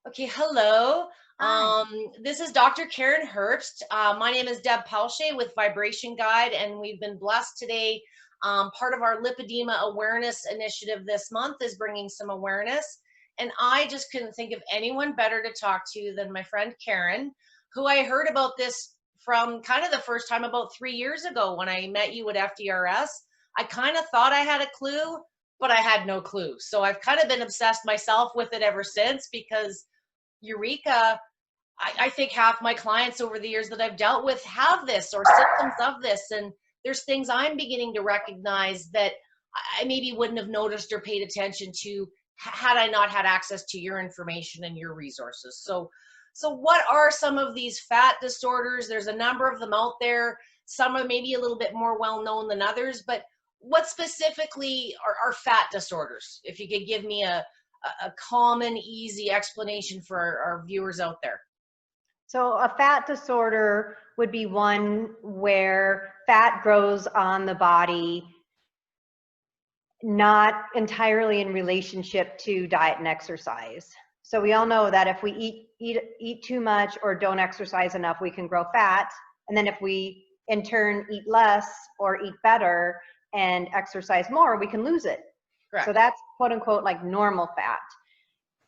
Okay, hello. Hi. This is Dr. Karen Herbst. My name is Deb Palshay with Vibration Guide, and we've been blessed today. Part of our Lipedema awareness initiative this month is bringing some awareness. And I just couldn't think of anyone better to talk to than my friend Karen, who I heard about this from kind of the first time about 3 years ago when I met you at FDRS. I kind of thought I had a clue, but I had no clue. So I've kind of been obsessed myself with it ever since because Eureka, I think half my clients over the years that I've dealt with have this or symptoms of this. And there's things I'm beginning to recognize that I maybe wouldn't have noticed or paid attention to had I not had access to your information and your resources. So what are some of these fat disorders? There's a number of them out there. Some are maybe a little bit more well known than others, but what specifically are fat disorders? If you could give me a common, easy explanation for our viewers out there. So a fat disorder would be one where fat grows on the body, not entirely in relationship to diet and exercise. So we all know that if we eat too much or don't exercise enough, we can grow fat. And then if we in turn eat less or eat better and exercise more, we can lose it. Correct. So that's quote unquote like normal fat.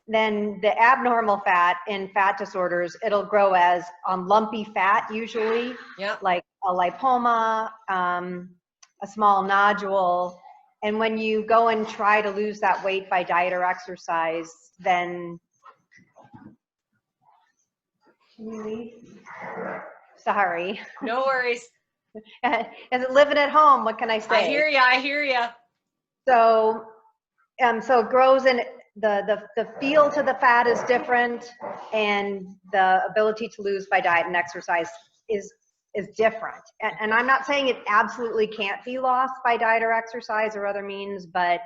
Then the abnormal fat in fat disorders, it'll grow as lumpy fat usually, like a lipoma, a small nodule. And when you go and try to lose that weight by diet or exercise, then sorry. No worries. As living at home, what can I say? I hear ya. I hear ya. So, so it grows in the feel to the fat is different, and the ability to lose by diet and exercise is different. And I'm not saying it absolutely can't be lost by diet or exercise or other means, but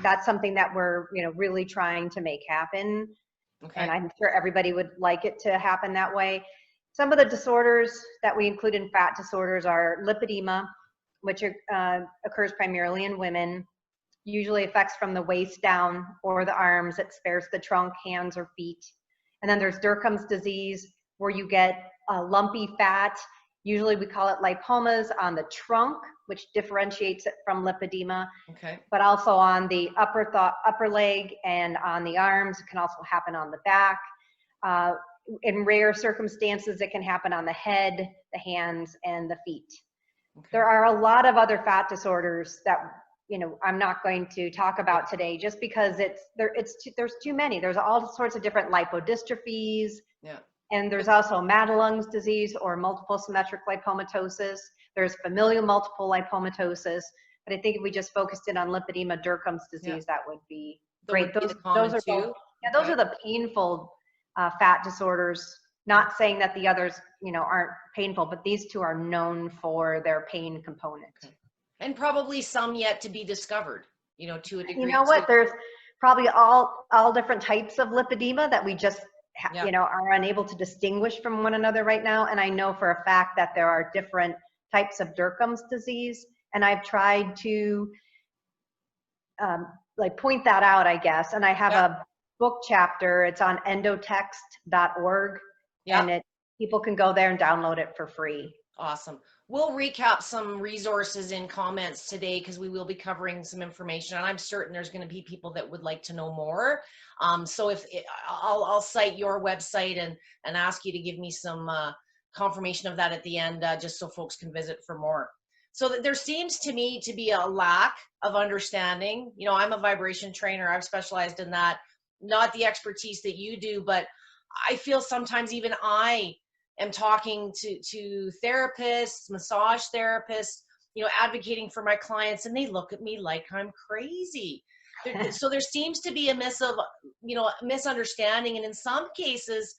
that's something that we're really trying to make happen. Okay. And I'm sure everybody would like it to happen that way. Some of the disorders that we include in fat disorders are lipedema, which occurs primarily in women. Usually affects from the waist down or the arms. It spares the trunk, hands, or feet. And then there's Dercums disease, where you get lumpy fat. Usually we call it lipomas on the trunk, which differentiates it from lipedema. Okay. But also on the upper leg and on the arms. It can also happen on the back. In rare circumstances, it can happen on the head, the hands, and the feet. Okay. There are a lot of other fat disorders that I'm not going to talk about today, just because there's too many. There's all sorts of different lipodystrophies. Yeah. And there's also Madelung's disease or multiple symmetric lipomatosis. There's familial multiple lipomatosis. But I think if we just focused in on lipedema, Dercums disease, that would be great. Those are both, those are the painful fat disorders. Not saying that the others, aren't painful, but these two are known for their pain component. Okay. And probably some yet to be discovered, to a degree. You know what? There's probably all different types of lipedema that we just, are unable to distinguish from one another right now. And I know for a fact that there are different types of Dercums disease. And I've tried to point that out, I guess. And I have a book chapter. It's on endotext.org. And people can go there and download it for free. Awesome. We'll recap some resources in comments today because we will be covering some information, and I'm certain there's going to be people that would like to know more. So I'll cite your website and ask you to give me some confirmation of that at the end, just so folks can visit for more. So there seems to me to be a lack of understanding. I'm a vibration trainer. I've specialized in that, not the expertise that you do, but I feel sometimes even I am talking to therapists, massage therapists, advocating for my clients, and they look at me like I'm crazy. So there seems to be a misunderstanding, and in some cases,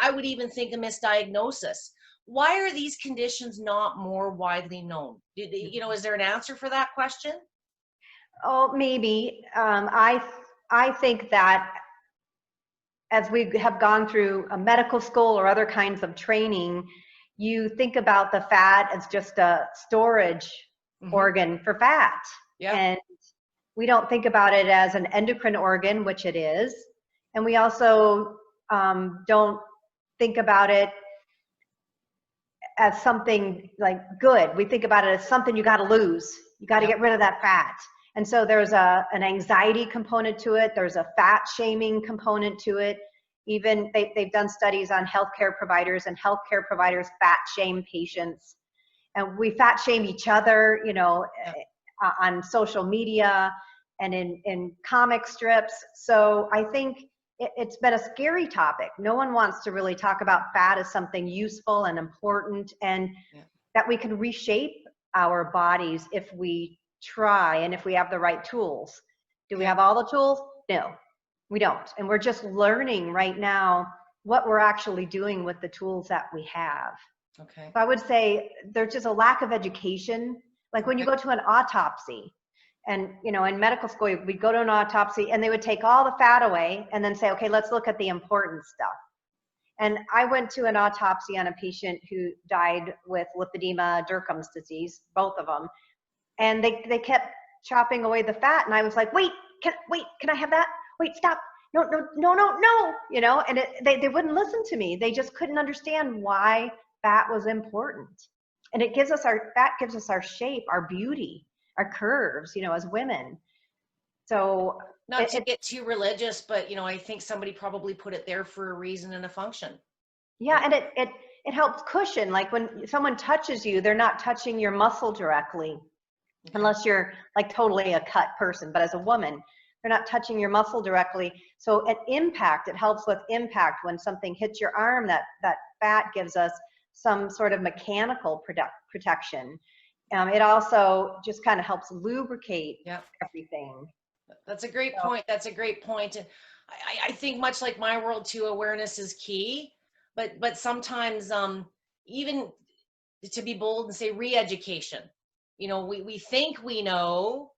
I would even think a misdiagnosis. Why are these conditions not more widely known? Is there an answer for that question? Oh, maybe. I think that as we have gone through a medical school or other kinds of training, you think about the fat as just a storage organ for fat. Yeah. And we don't think about it as an endocrine organ, which it is. And we also don't think about it as something like good. We think about it as something you got to lose. You got to get rid of that fat. And so there's an anxiety component to it. There's a fat shaming component to it. Even they've done studies on healthcare providers, and healthcare providers fat shame patients. And we fat shame each other, you know, on social media and in comic strips. So I think it's been a scary topic. No one wants to really talk about fat as something useful and important, and that we can reshape our bodies if we try and if we have the right tools. Do we have all the tools? No, we don't. And we're just learning right now what we're actually doing with the tools that we have. Okay. So I would say there's just a lack of education. Like when you go to an autopsy, and you know, in medical school, we'd go to an autopsy and they would take all the fat away and then say, okay, let's look at the important stuff. And I went to an autopsy on a patient who died with lipedema, Dercums disease, both of them. And they kept chopping away the fat. And I was like, wait, can I have that? Wait, stop. No, you know, and they wouldn't listen to me. They just couldn't understand why fat was important. And it gives us fat gives us our shape, our beauty, our curves, you know, as women. So not to get too religious, but you know, I think somebody probably put it there for a reason and a function. Yeah, and it helps cushion. Like when someone touches you, they're not touching your muscle directly, unless you're like totally a cut person. But as a woman, they're not touching your muscle directly. So at impact, it helps with impact. When something hits your arm, that fat gives us some sort of mechanical protection. It also just kind of helps lubricate everything. That's a great point. That's a great point. And I think much like my world too, awareness is key. But sometimes even to be bold and say re-education. You know, we think we know,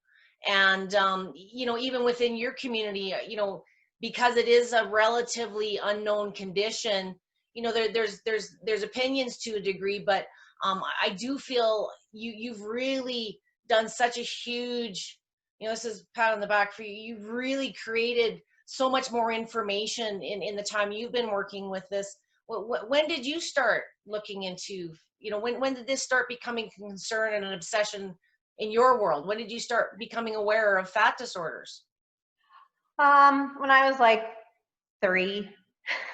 and you know, even within your community, you know, because it is a relatively unknown condition, you know, there's opinions to a degree, but I do feel you've really done such a huge, you know, this is a pat on the back for you. You've really created so much more information in the time you've been working with this. When did you start looking into, you know, when did this start becoming a concern and an obsession in your world? When did you start becoming aware of fat disorders? When I was like 3.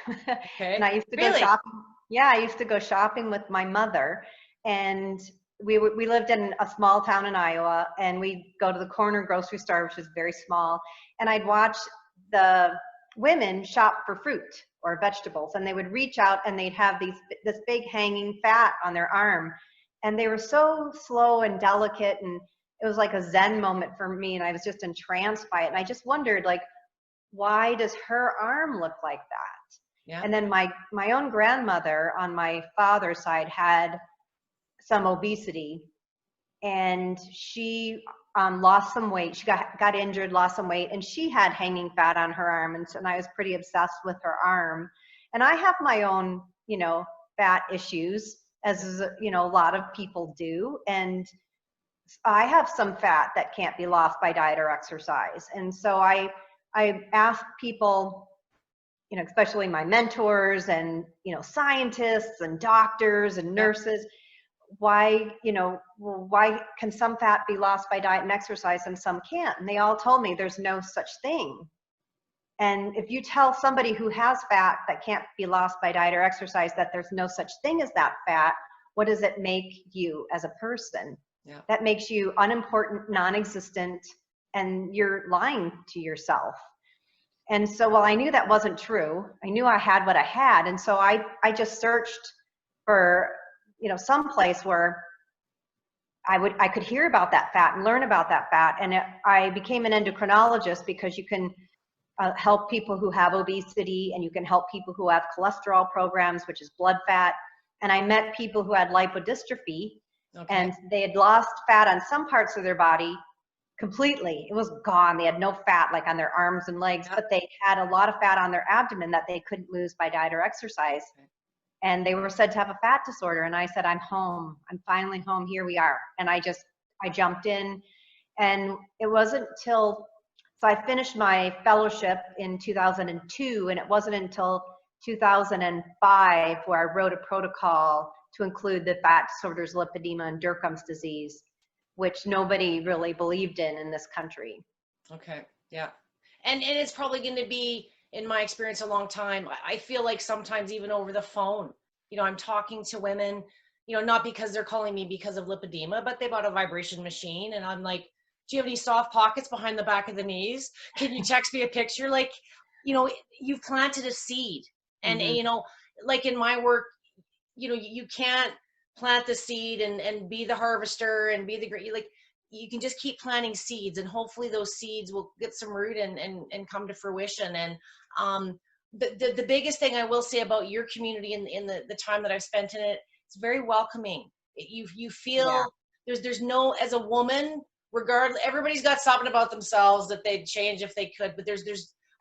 Okay. And I used to Really? go shopping. Yeah, I used to go shopping with my mother, and we lived in a small town in Iowa, and we'd go to the corner grocery store, which was very small, and I'd watch the women shop for fruit or vegetables, and they would reach out and they'd have this big hanging fat on their arm, and they were so slow and delicate, and it was like a Zen moment for me, and I was just entranced by it. And I just wondered, like, why does her arm look like that? Yeah. And then my own grandmother on my father's side had some obesity, and she lost some weight. She got injured, lost some weight, and she had hanging fat on her arm. And I was pretty obsessed with her arm. And I have my own, you know, fat issues, as you know, a lot of people do. And I have some fat that can't be lost by diet or exercise. And so I ask people, you know, especially my mentors and, you know, scientists and doctors and nurses, why, you know, well, why can some fat be lost by diet and exercise and some can't? And they all told me there's no such thing. And if you tell somebody who has fat that can't be lost by diet or exercise that there's no such thing as that fat, what does it make you as a person? Yeah. That makes you unimportant, non-existent, and you're lying to yourself. And so, well, I knew that wasn't true. I knew I had what I had. And so I just searched for, you know, some place where I could hear about that fat and learn about that fat. And I became an endocrinologist because you can help people who have obesity, and you can help people who have cholesterol programs, which is blood fat. And I met people who had lipodystrophy, and they had lost fat on some parts of their body completely. It was gone. They had no fat like on their arms and legs, but they had a lot of fat on their abdomen that they couldn't lose by diet or exercise. And they were said to have a fat disorder. And I said, I'm home. I'm finally home. Here we are. And I jumped in. And it wasn't till, so I finished my fellowship in 2002, and it wasn't until 2005, where I wrote a protocol to include the fat disorders, lipedema, and Dercums disease, which nobody really believed in this country. Okay. Yeah. And it's probably going to be, in my experience, a long time. I feel like sometimes even over the phone, I'm talking to women, not because they're calling me because of lipedema, but they bought a vibration machine. And I'm like, do you have any soft pockets behind the back of the knees? Can you text me a picture? Like, you've planted a seed. And, like in my work, you can't plant the seed and be the harvester and be the great, like, you can just keep planting seeds, and hopefully those seeds will get some root and come to fruition. And the biggest thing I will say about your community in the time that I've spent in it, it's very welcoming. You feel there's no, as a woman, regardless, everybody's got something about themselves that they'd change if they could, but there's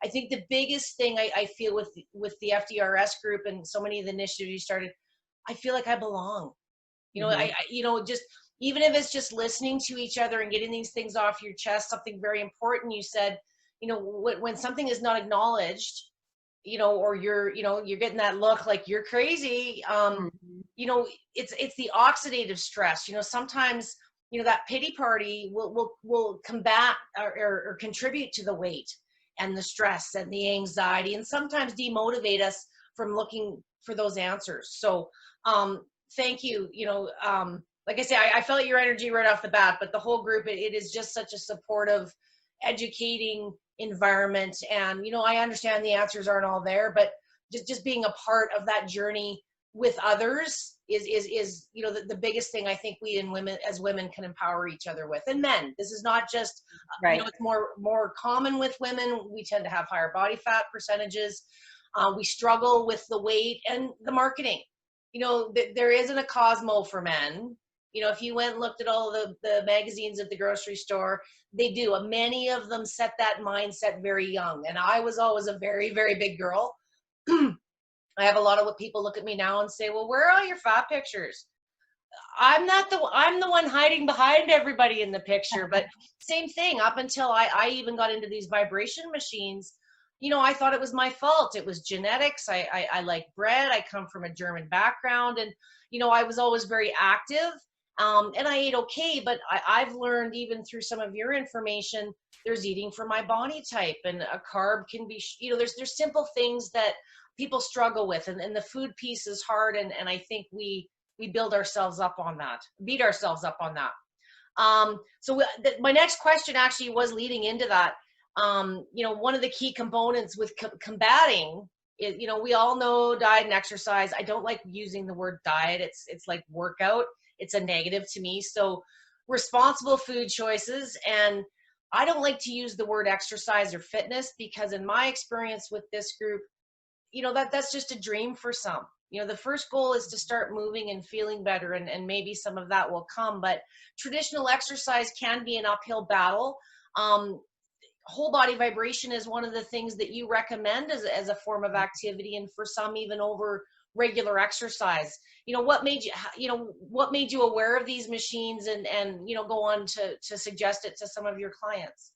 I think the biggest thing I feel with the FDRS group and so many of the initiatives you started, I feel like I belong. I just, even if it's just listening to each other and getting these things off your chest. Something very important you said, when something is not acknowledged, or you're getting that look like you're crazy, it's the oxidative stress. Sometimes, that pity party will combat or contribute to the weight and the stress and the anxiety, and sometimes demotivate us from looking for those answers. So thank you. Like I say, I felt your energy right off the bat, but the whole group, it is just such a supportive, educating environment. And, I understand the answers aren't all there, but just being a part of that journey with others is the biggest thing I think we as women can empower each other with. And men, this is not just, Right. It's more common with women. We tend to have higher body fat percentages. We struggle with the weight and the marketing. There isn't a Cosmo for men. If you went and looked at all the magazines at the grocery store, they do. Many of them set that mindset very young. And I was always a very, very big girl. I have a lot of people look at me now and say, well, where are all your fat pictures? I'm the one hiding behind everybody in the picture. But same thing, up until I even got into these vibration machines, I thought it was my fault. It was genetics. I like bread. I come from a German background, and, I was always very active. And I ate okay, but I've learned, even through some of your information, there's eating for my body type, and a carb can be, there's simple things that people struggle with, and the food piece is hard. And I think we build ourselves up on that, beat ourselves up on that. So my next question actually was leading into that. One of the key components with combating is, we all know diet and exercise. I don't like using the word diet. It's like workout. It's a negative to me. So responsible food choices. And I don't like to use the word exercise or fitness, because in my experience with this group, that's just a dream for some. The first goal is to start moving and feeling better, and maybe some of that will come, but traditional exercise can be an uphill battle. Whole body vibration is one of the things that you recommend as a form of activity, and for some even over regular exercise. What made you aware of these machines and go on to suggest it to some of your clients?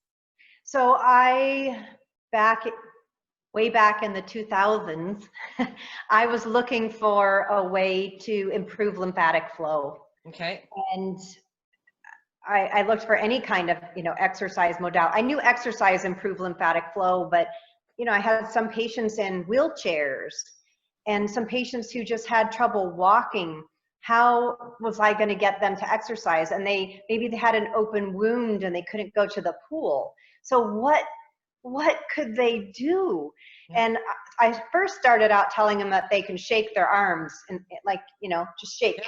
So way back in the 2000s, I was looking for a way to improve lymphatic flow. Okay. And I looked for any kind of, exercise modality. I knew exercise improved lymphatic flow, but, I had some patients in wheelchairs and some patients who just had trouble walking. How was I going to get them to exercise? And maybe they had an open wound and they couldn't go to the pool. So what could they do? And I first started out telling them that they can shake their arms and just shake.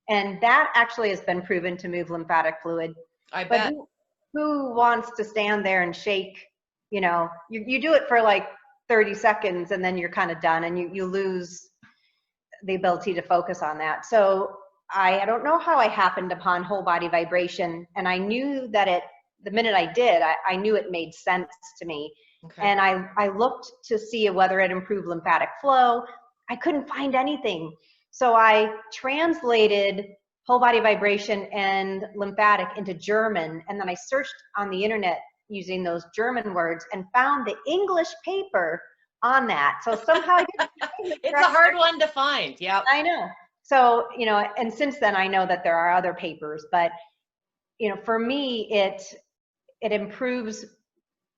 And that actually has been proven to move lymphatic fluid. I bet. But who wants to stand there and shake? You do it for like 30 seconds and then you're kind of done, and you lose the ability to focus on that. So I don't know how I happened upon whole body vibration, and I knew that the minute I did, I knew it made sense to me. Okay. And I looked to see whether it improved lymphatic flow. I couldn't find anything. So I translated whole body vibration and lymphatic into German, and then I searched on the internet using those German words and found the English paper on that. So somehow it's a hard one to find. Yeah, I know. So, you know, and since then I know that there are other papers, but you know, for me, it improves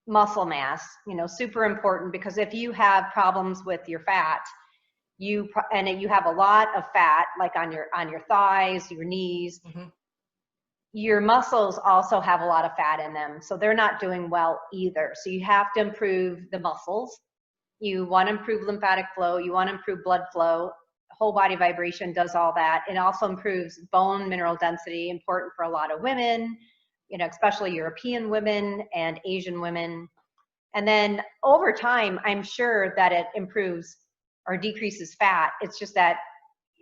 muscle mass, you know, super important, because if you have problems with your fat, you have a lot of fat, like on your thighs, your knees, your muscles also have a lot of fat in them, so they're not doing well either. So you have to improve the muscles. You want to improve lymphatic flow, you want to improve blood flow. Whole body vibration does all that. It also improves bone mineral density, important for a lot of women, you know, especially European women and Asian women. And then over time, I'm sure that it improves or decreases fat. It's just that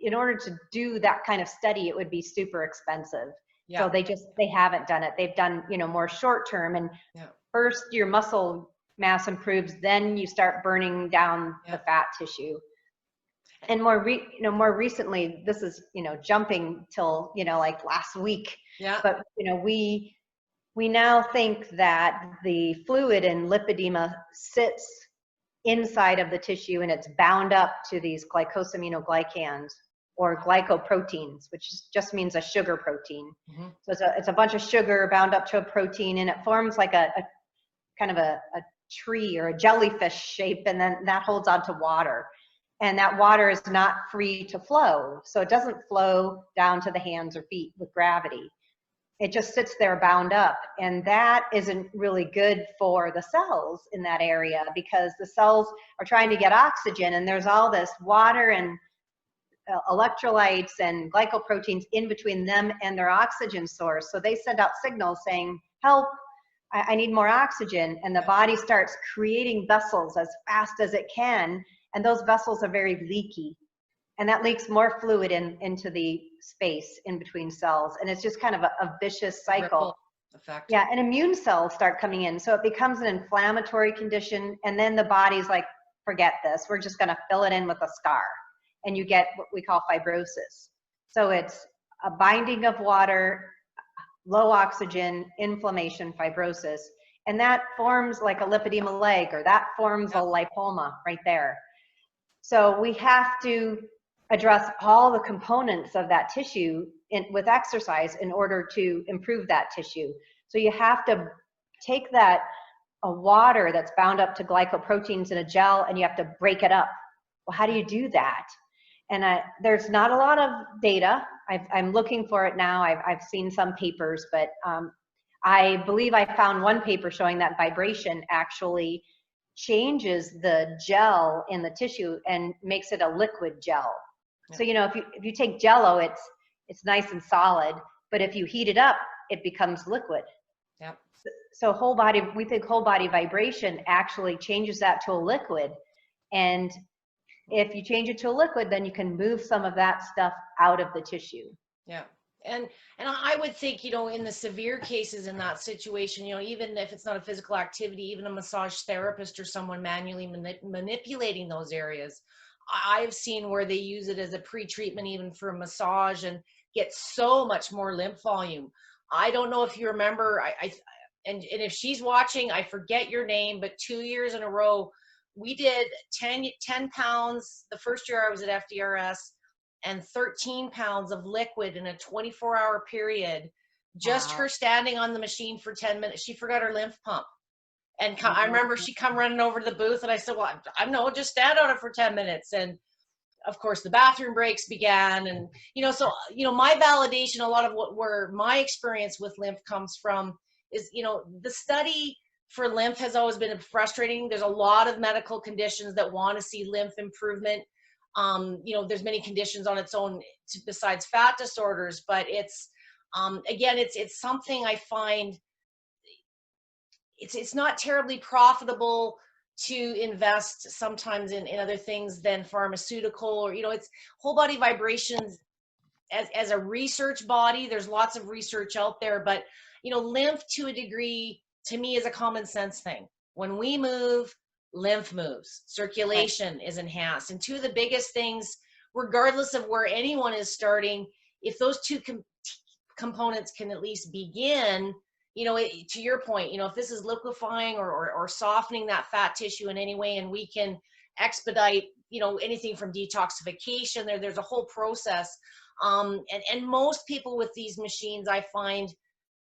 in order to do that kind of study, it would be super expensive. yeah. So they haven't done it. They've done, you know, more short term, and first your muscle mass improves, then you start burning down the fat tissue. And more recently, this is, you know, jumping till, you know, like last week. Yeah. But, you know, we now think that the fluid in lipedema sits inside of the tissue, and it's bound up to these glycosaminoglycans or glycoproteins, which just means a sugar protein. So it's a bunch of sugar bound up to a protein, and it forms like a kind of a tree or a jellyfish shape, and then that holds onto water. And that water is not free to flow. So it doesn't flow down to the hands or feet with gravity. It just sits there bound up. And that isn't really good for the cells in that area, because the cells are trying to get oxygen, and there's all this water and electrolytes and glycoproteins in between them and their oxygen source. So they send out signals saying, help, I need more oxygen. And the body starts creating vessels as fast as it can. And those vessels are very leaky. And that leaks more fluid into the space in between cells. And it's just kind of a vicious cycle. Ripple effect. Yeah, and immune cells start coming in. So it becomes an inflammatory condition. And then the body's like, forget this. We're just going to fill it in with a scar. And you get what we call fibrosis. So it's a binding of water, low oxygen, inflammation, fibrosis. And that forms like a lipedema leg, or that forms a lipoma right there. So we have to address all the components of that tissue with exercise in order to improve that tissue. So you have to take that water that's bound up to glycoproteins in a gel, and you have to break it up. Well, how do you do that? And there's not a lot of data. I'm looking for it now. I've seen some papers, but I believe I found one paper showing that vibration actually changes the gel in the tissue and makes it a liquid gel. So, you know, if you take Jell-O, it's nice and solid, but if you heat it up, it becomes liquid. Yep. So we think whole body vibration actually changes that to a liquid. And if you change it to a liquid, then you can move some of that stuff out of the tissue. Yeah. And I would think, you know, in the severe cases in that situation, you know, even if it's not a physical activity, even a massage therapist or someone manually manipulating those areas, I've seen where they use it as a pre-treatment even for a massage and get so much more lymph volume. I don't know if you remember, and if she's watching, I forget your name, but 2 years in a row, we did 10 pounds the first year I was at FDRS, and 13 pounds of liquid in a 24-hour period. Just her standing on the machine for 10 minutes. She forgot her lymph pump. And I remember she come running over to the booth, and I said, well, I know, just stand on it for 10 minutes. And of course the bathroom breaks began. And, you know, so, you know, my validation, a lot of where my experience with lymph comes from is, you know, the study for lymph has always been frustrating. There's a lot of medical conditions that want to see lymph improvement. You know, there's many conditions on its own besides fat disorders, but it's, again, it's something I find it's not terribly profitable to invest sometimes in other things than pharmaceutical, or, you know, it's whole body vibrations as a research body. There's lots of research out there, but, you know, lymph to a degree to me is a common sense thing. When we move, lymph moves, circulation is enhanced. And two of the biggest things, regardless of where anyone is starting, if those two components can at least begin, you know, to your point, you know, if this is liquefying or softening that fat tissue in any way, and we can expedite, you know, anything from detoxification. There's a whole process. And most people with these machines, I find,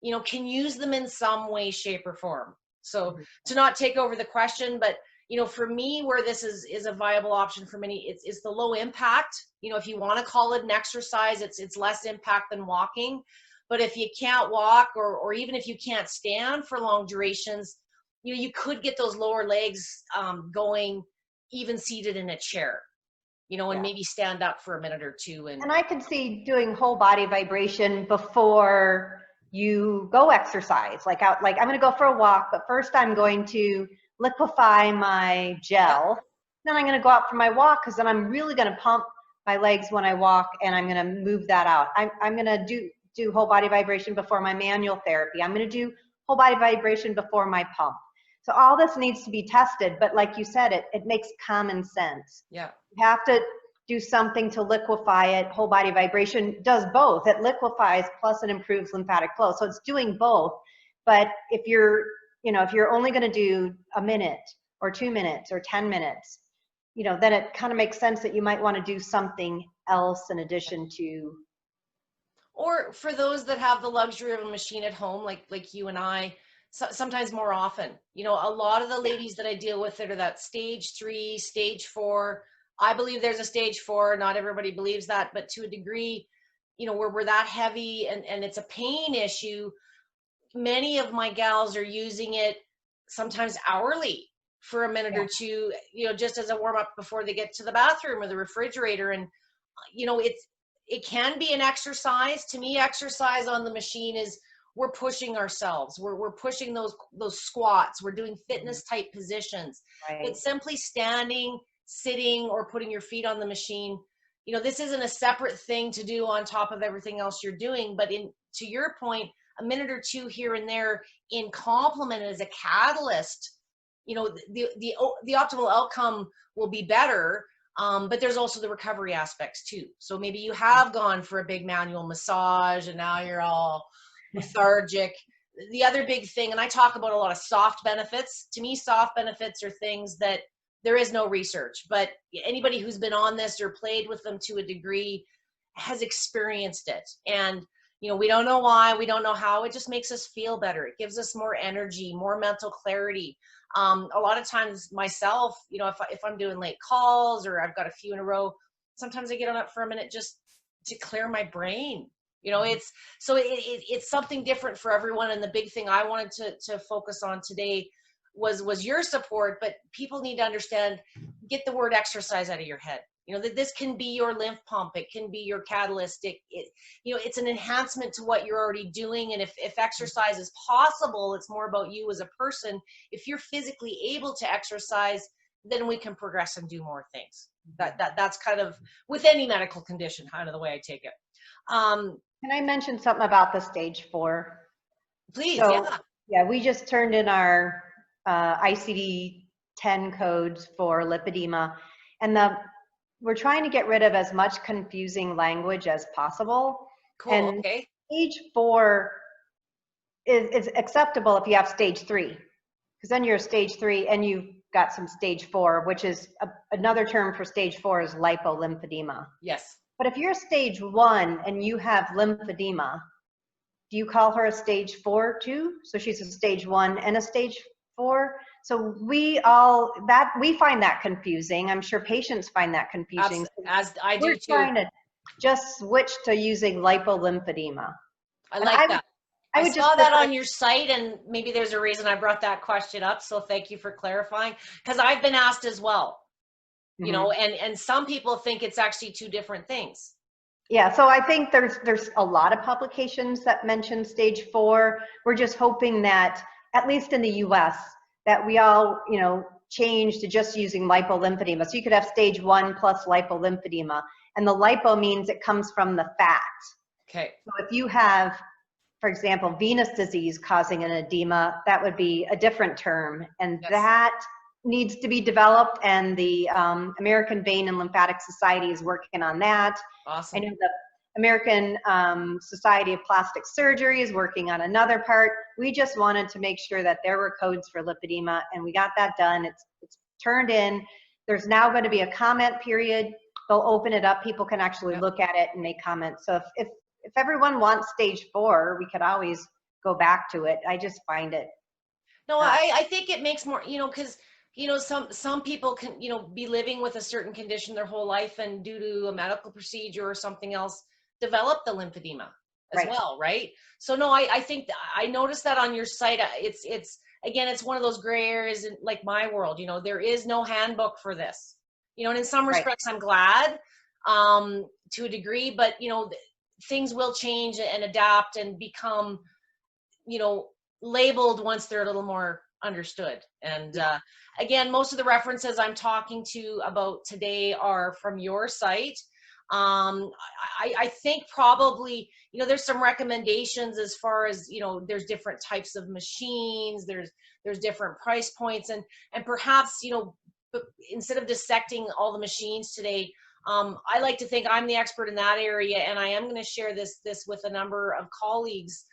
you know, can use them in some way, shape, or form. So to not take over the question, but you know, for me, where this is a viable option for many, it's the low impact. You know, if you want to call it an exercise, it's less impact than walking. But if you can't walk, or even if you can't stand for long durations, you know, you could get those lower legs going, even seated in a chair, you know, and maybe stand up for a minute or two. And I could see doing whole body vibration before you go exercise. Like I'm going to go for a walk, but first I'm going to liquefy my gel. Then I'm going to go out for my walk, because then I'm really going to pump my legs when I walk, and I'm going to move that out. I'm going to do whole body vibration before my manual therapy. I'm going to do whole body vibration before my pump. So all this needs to be tested, but like you said, it makes common sense. Yeah. You have to do something to liquefy it. Whole body vibration does both. It liquefies plus it improves lymphatic flow. So it's doing both. But if you're only going to do a minute or 2 minutes or 10 minutes, you know, then it kind of makes sense that you might want to do something else in addition to. Or for those that have the luxury of a machine at home, like you and I, sometimes more often, you know, a lot of the ladies that I deal with that are that stage 3, stage 4, I believe there's a stage 4, not everybody believes that, but to a degree, you know, where we're that heavy and it's a pain issue, many of my gals are using it sometimes hourly for a minute or two, you know, just as a warm up before they get to the bathroom or the refrigerator. And, you know, it can be an exercise. To me, exercise on the machine is we're pushing ourselves. We're pushing those squats. We're doing fitness type positions. Right. But simply standing, sitting, or putting your feet on the machine, you know, this isn't a separate thing to do on top of everything else you're doing. But to your point, a minute or two here and there in complement as a catalyst, you know, the optimal outcome will be better. But there's also the recovery aspects too. So maybe you have gone for a big manual massage and now you're all lethargic. The other big thing, and I talk about a lot of soft benefits. To me, soft benefits are things that there is no research, but anybody who's been on this or played with them to a degree has experienced it. And you know, we don't know why, we don't know how, it just makes us feel better. It gives us more energy, more mental clarity. A lot of times myself, you know, if I'm doing late calls or I've got a few in a row, sometimes I get on it for a minute just to clear my brain. You know, it's something different for everyone. And the big thing I wanted to focus on today was your support, but people need to understand, get the word exercise out of your head. You know, that this can be your lymph pump. It can be your catalyst. You know, it's an enhancement to what you're already doing. And if exercise is possible, it's more about you as a person. If you're physically able to exercise, then we can progress and do more things. That's kind of with any medical condition, kind of the way I take it. Can I mention something about the stage 4? Please, So, yeah. Yeah, we just turned in our ICD-10 codes for lipedema, and we're trying to get rid of as much confusing language as possible. Cool. And okay. Stage 4 is acceptable if you have stage 3, because then you're stage 3 and you've got some stage 4, which is another term for stage 4 is lipo lymphedema. Yes. But if you're stage 1 and you have lymphedema, do you call her a stage 4 too? So she's a stage 1 and a stage 4. So we find that confusing. I'm sure patients find that confusing. As I do We're too. trying to just switch to using lipolymphedema. I like that. I would saw that on your site, and maybe there's a reason I brought that question up. So thank you for clarifying, because I've been asked as well. You know, and some people think it's actually two different things. Yeah, so I think there's a lot of publications that mention stage 4. We're just hoping that, at least in the US, that we all, you know, change to just using lipolymphedema. So you could have stage 1 plus lipolymphedema. And the lipo means it comes from the fat. Okay. So if you have, for example, venous disease causing an edema, that would be a different term. And that needs to be developed, and the American Vein and Lymphatic Society is working on that. Awesome. I know the American Society of Plastic Surgery is working on another part. We just wanted to make sure that there were codes for lipedema, and we got that done. It's turned in. there's now going to be a comment period. They'll open it up. People can actually look at it and make comments. So if everyone wants stage 4, we could always go back to it. I just find it. No, I think it makes more, because, some people can, be living with a certain condition their whole life, and due to a medical procedure or something else, develop the lymphedema as well, right? So no, I think I noticed that on your site. It's again, it's one of those gray areas in like my world. There is no handbook for this. And in some respects, I'm glad to a degree, but things will change and adapt and become, labeled once they're a little more understood. And again, most of the references I'm talking to about today are from your site. I think probably, there's some recommendations as far as, there's different types of machines, there's different price points, and perhaps, instead of dissecting all the machines today, I like to think I'm the expert in that area, and I am going to share this with a number of colleagues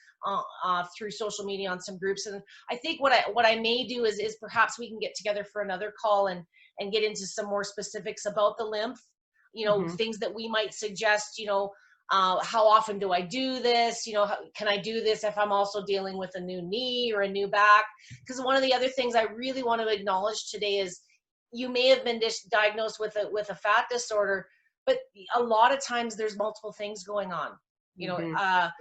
through social media on some groups. And I think what I may do is perhaps we can get together for another call and get into some more specifics about the lymph, things that we might suggest, how often do I do this? Can I do this if I'm also dealing with a new knee or a new back? Because one of the other things I really want to acknowledge today is you may have been diagnosed with a fat disorder, but a lot of times there's multiple things going on. You can have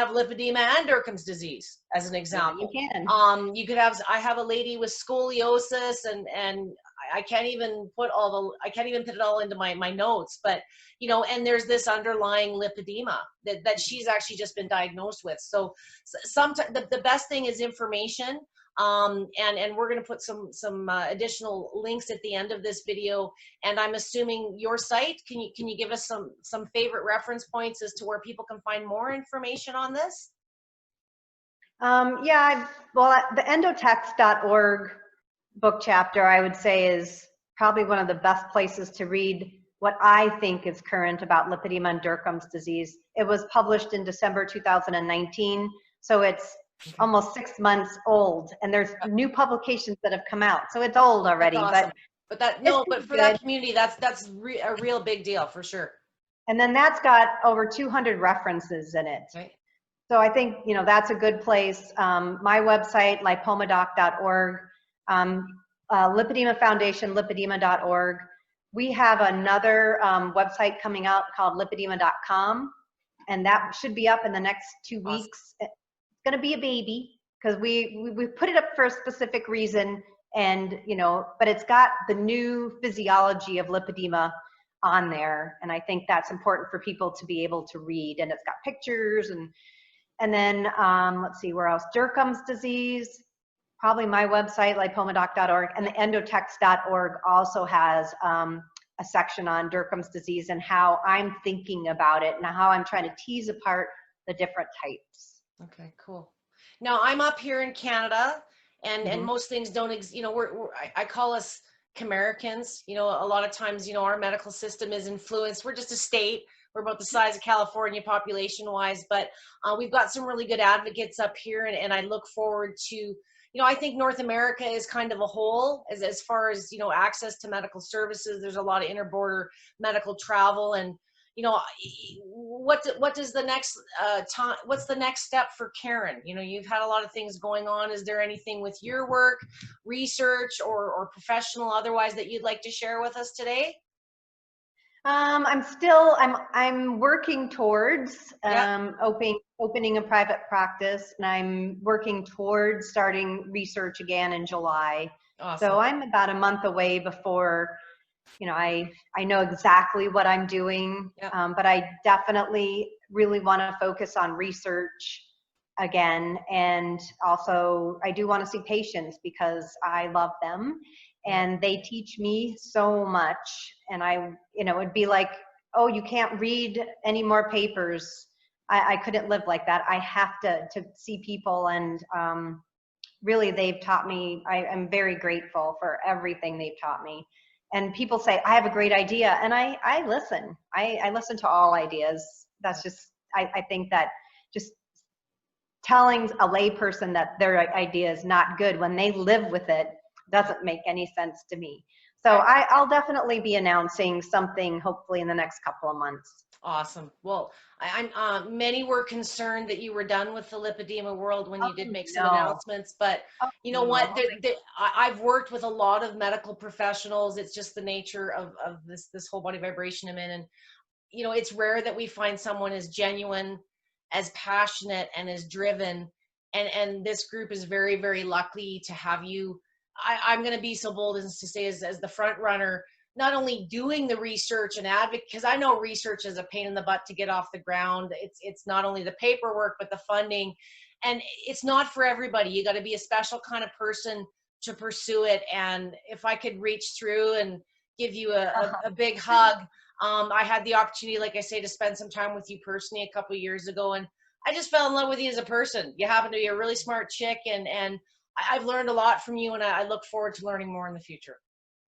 lipedema and Dercums disease as an example. Yeah, you can. You could have, I have a lady with scoliosis, and I can't even put it all into my notes, but and there's this underlying lipedema that she's actually just been diagnosed with. So sometimes the best thing is information. And we're going to put some additional links at the end of this video. And I'm assuming your site, can you give us some favorite reference points as to where people can find more information on this? Well, the endotext.org book chapter, I would say, is probably one of the best places to read what I think is current about lipedema and Dercums disease. It was published in December 2019, so it's almost 6 months old, and there's new publications that have come out, so it's old already. That's awesome. But for that community, that's a real big deal for sure. And then that's got over 200 references in it. Right. So I think that's a good place. My website, lipomadoc.org, Lipedema Foundation, lipedema.org. We have another website coming out called lipedema.com, and that should be up in the next 2 weeks. Awesome. Going to be a baby because we put it up for a specific reason, and but it's got the new physiology of lipedema on there, and I think that's important for people to be able to read. And it's got pictures, and then let's see where else. Dercums disease, probably my website, lipomadoc.org, and the endotext.org also has a section on Dercums disease and how I'm thinking about it and how I'm trying to tease apart the different types. Okay, cool. Now I'm up here in Canada, and most things don't, I call us Americans. A lot of times, our medical system is influenced. We're just a state. We're about the size of California population-wise, but we've got some really good advocates up here, and I look forward to, I think North America is kind of a whole as far as, access to medical services. There's a lot of interborder medical travel, and what does the next what's the next step for Karen? You've had a lot of things going on. Is there anything with your work, research, or professional otherwise that you'd like to share with us today? I'm working towards opening a private practice, and I'm working towards starting research again in July. Awesome. So I'm about a month away before I know exactly what I'm doing, but I definitely really want to focus on research again. And also I do want to see patients because I love them and they teach me so much. And it'd be like, oh, you can't read any more papers. I couldn't live like that. I have to see people, and really they've taught me. I'm very grateful for everything they've taught me. And people say, I have a great idea. And I listen. I listen to all ideas. That's just, I think that just telling a layperson that their idea is not good when they live with it doesn't make any sense to me. So I'll definitely be announcing something hopefully in the next couple of months. Awesome. Well, many were concerned that you were done with the lipedema world when you did make some No. announcements, but Oh, you know what? no. I've worked with a lot of medical professionals. It's just the nature of this whole body vibration I'm in, and you know, it's rare that we find someone as genuine, as passionate, and as driven. And this group is very, very lucky to have you. I'm going to be so bold as to say, as the front runner, not only doing the research and advocate, because I know research is a pain in the butt to get off the ground. It's not only the paperwork, but the funding, and it's not for everybody. You got to be a special kind of person to pursue it. And if I could reach through and give you a big hug, I had the opportunity, like I say, to spend some time with you personally a couple of years ago, and I just fell in love with you as a person. You happen to be a really smart chick, and I've learned a lot from you, and I look forward to learning more in the future.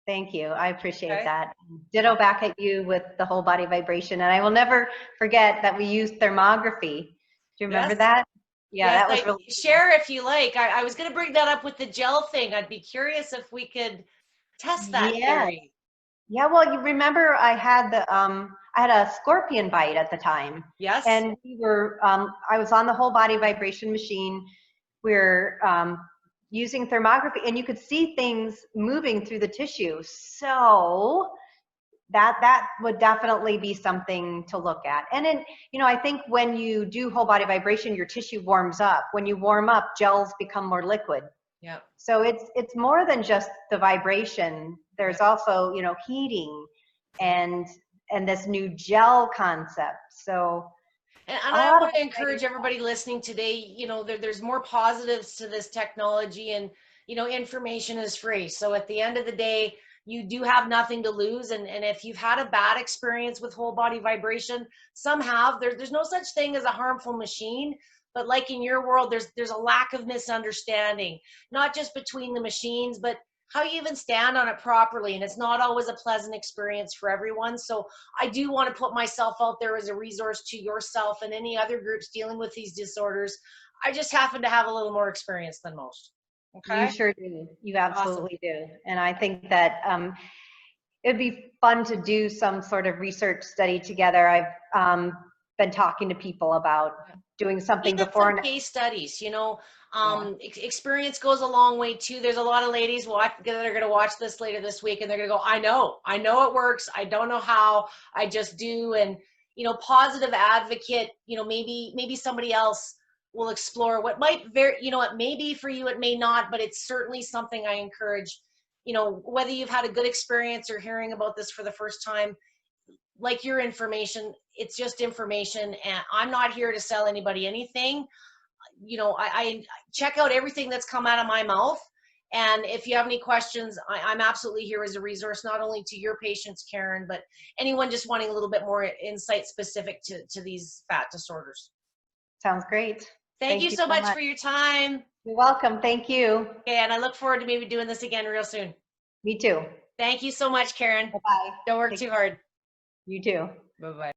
Thank you. I appreciate Okay. that. Ditto back at you with the whole body vibration. And I will never forget that we used thermography. Do you remember Yes. that? Yeah, Yes, that was really cool. share if you like. I was going to bring that up with the gel thing. I'd be curious if we could test that Yeah. theory. Yeah, well, you remember I had a scorpion bite at the time. Yes. And I was on the whole body vibration machine. We're using thermography, and you could see things moving through the tissue. So that would definitely be something to look at. And then, you know, I think when you do whole body vibration, your tissue warms up. When you warm up, gels become more liquid. Yeah. So it's more than just the vibration. There's also, you know, heating and this new gel concept. So And a I lot of want to exciting encourage everybody listening today, you know, there's more positives to this technology, and, you know, information is free. So at the end of the day, you do have nothing to lose. And if you've had a bad experience with whole body vibration, some have, there's no such thing as a harmful machine. But like in your world, there's a lack of misunderstanding, not just between the machines, but how you even stand on it properly. And it's not always a pleasant experience for everyone. So I do want to put myself out there as a resource to yourself and any other groups dealing with these disorders. I just happen to have a little more experience than most. You Okay. sure do. You Awesome. absolutely do. And I think that it'd be fun to do some sort of research study together. I've been talking to people about doing something Even before. some case studies, you know, Yeah. experience goes a long way too. There's a lot of ladies, well, they're going to watch this later this week, and they're going to go, I know it works. I don't know how, I just do. And, you know, positive advocate, you know, maybe somebody else will explore what might you know, it may be for you, it may not, but it's certainly something I encourage, you know, whether you've had a good experience or hearing about this for the first time, like your information, it's just information, and I'm not here to sell anybody anything. You know, I check out everything that's come out of my mouth, and if you have any questions, I'm absolutely here as a resource, not only to your patients, Karen, but anyone just wanting a little bit more insight specific to these fat disorders. Sounds great. Thank you so much for your time. You're welcome. Thank you. Okay, and I look forward to maybe doing this again real soon. Me too. Thank you so much, Karen. Bye-bye. Don't work too hard. You too. Bye-bye.